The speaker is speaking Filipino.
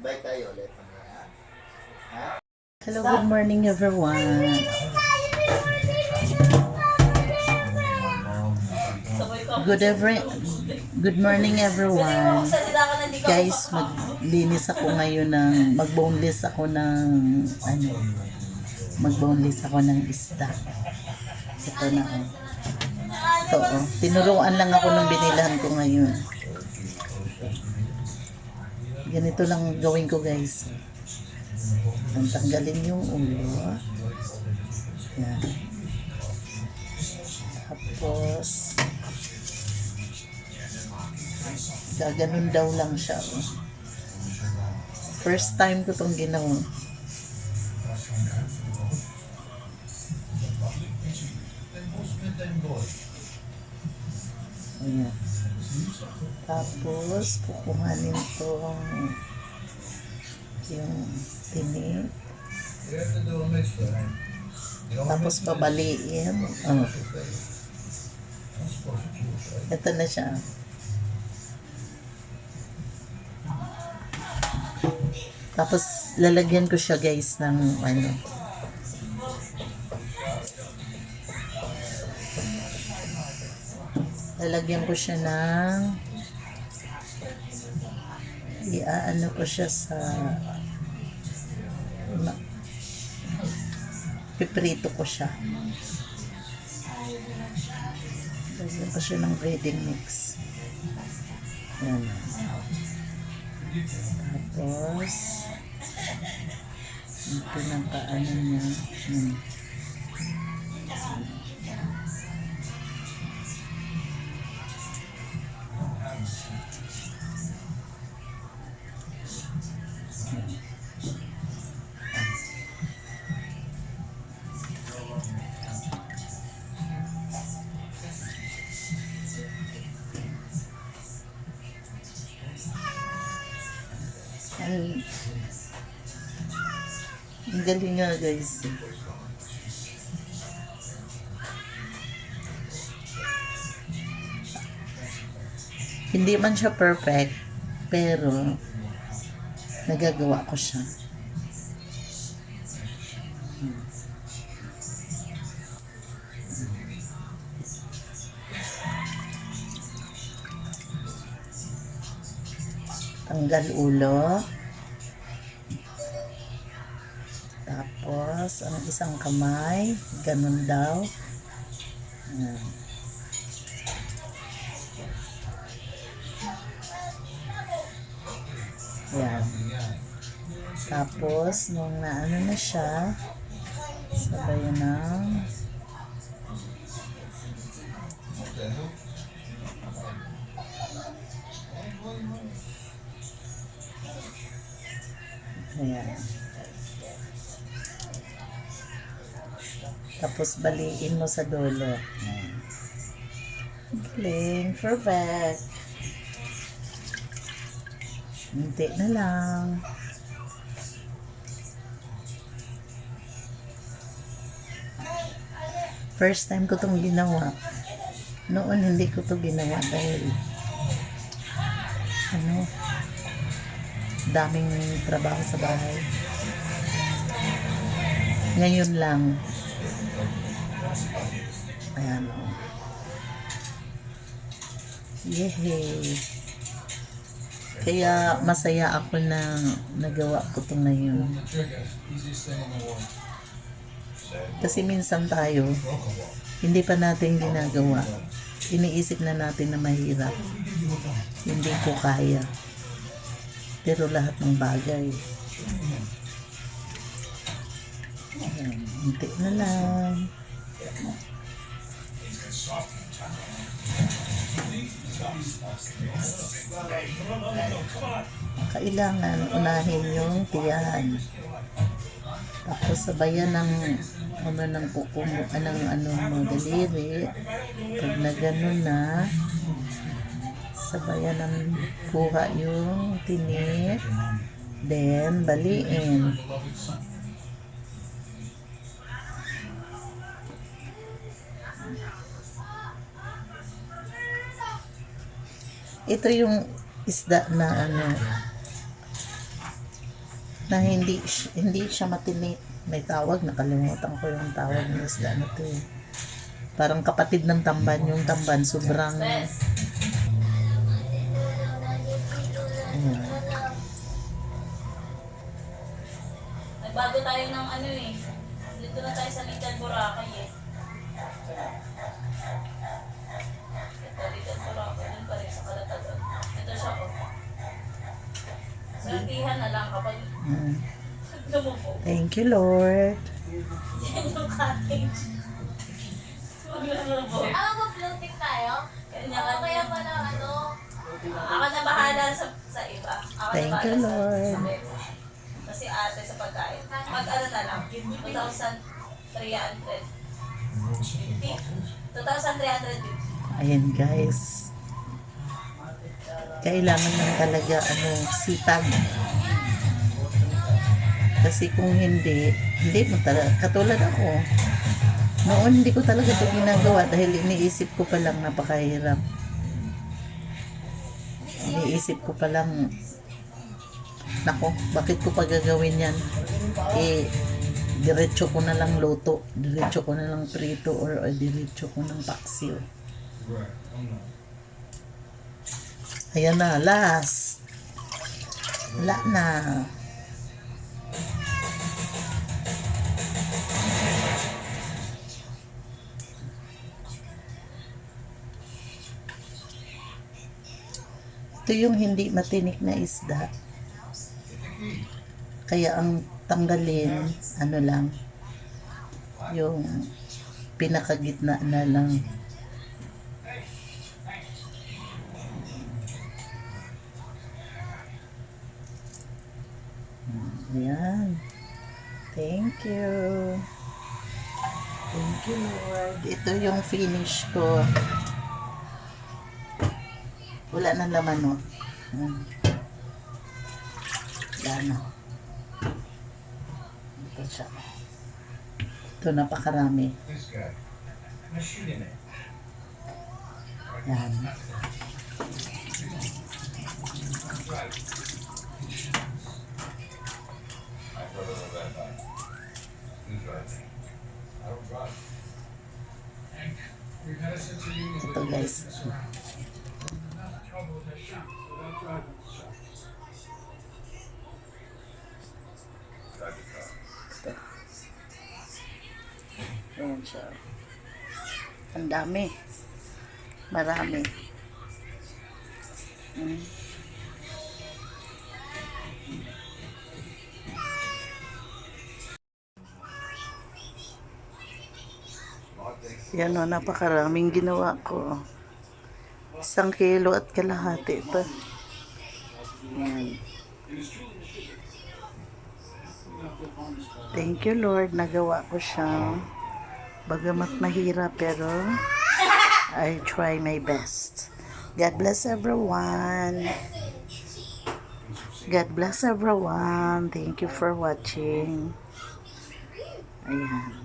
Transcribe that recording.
Bye tayo ulit. Ha? Hello, good morning everyone. Good morning everyone. Guys, maglinis ako ngayon mag-boneless ako ng mag-boneless ako ng isda. Ito na oh. Ito oh. Tinuruan lang ako ng binilahan ko ngayon. Ganito lang gawin ko guys. Tanggalin yung ulo. Yan. Tapos gaganon daw lang siya. First time ko itong ginawa. Ayan. Tapos kukuhanin itong yung tinik. Tapos babaliin. Oh. Ito na siya. Tapos lalagyan ko siya guys ng lalagyan ko siya ng iaano ko siya sa piprito ko siya. Lagyan ko siya ng breading mix. Yan. Tapos yung pinakaano niya. Ang galing nga guys. Hindi man siya perfect, pero nagagawa ko siya. Tanggal ulo. Tapos, ang isang kamay, ganun daw. Yan. Tapos, nung naano na siya, sabayan ng ayan. Tapos baliin mo sa dulo. Galing, perfect. Hinti na lang. First time ko itong ginawa. Noon hindi ko ito ginawa dahil daming trabaho sa bahay. Ngayon lang. Ayan o. Yehey. Kaya masaya ako na nagawa ko ito ngayon. Kasi minsan tayo, hindi pa natin ginagawa. Iniisip na natin na mahirap. Hindi ko kaya. Pero lahat ng bagay. Ayan, hinti na lang. Kailangan unahin yung tiyan. Tapos sabayan ng kuko mo, mo daliri. Pag na gano'n na, sabayan ng kuha yung tinik. Then, baliin. Ito yung isda na na hindi siya matinik. May tawag, nakalimutan ko yung tawag ng isda na to eh. Parang kapatid ng tamban. Yung tamban, sobrang... Ayan. Nagbago tayo ng ano eh. Dito na tayo sa Little Boracay eh. Ito, Little Boracay. Doon pa rin sa Kalatagan. Ito siya oh. Saltihan na lang kapag lumubo. Thank you, Lord. Yan yung cottage. Huwag lumubo. Mag-floating tayo? Kanya Ako kaya pala, Ako na bahala sa iba. Ako Thank na bahala you, sa Lord. mesa. Kasi ate sa pagkain. Mag ano na lang. 2,350. 2,350. Ayan, guys. Kailangan lang talaga, sipag. Kasi kung hindi mo talaga, katulad ako, noon hindi ko talaga ito ginagawa dahil iniisip ko pa lang napakahirap. Iniisip ko pa lang, nako, bakit ko pa gagawin yan? Diretso ko na lang luto, diretso ko na lang prito, or diretso ko ng paksiw. Ayan na, last. Wala na. Ito yung hindi matinik na isda. Kaya ang tanggalin, ano lang, yung pinakagitna na lang. Ayan. Thank you. Thank you, Lord. Ito yung finish ko. Wala na laman, no? Wala na. Ito siya. Ito, napakarami. Yan. Ito, guys. Ayan siya. Ang dami. Marami. Yan o, napakaraming ginawa ko. 1 kilo at kalahati ito. Yan. Thank you, Lord. Nagawa ko siya. Bagamat mahirap, pero I try my best. God bless everyone. God bless everyone. Thank you for watching. Ayan.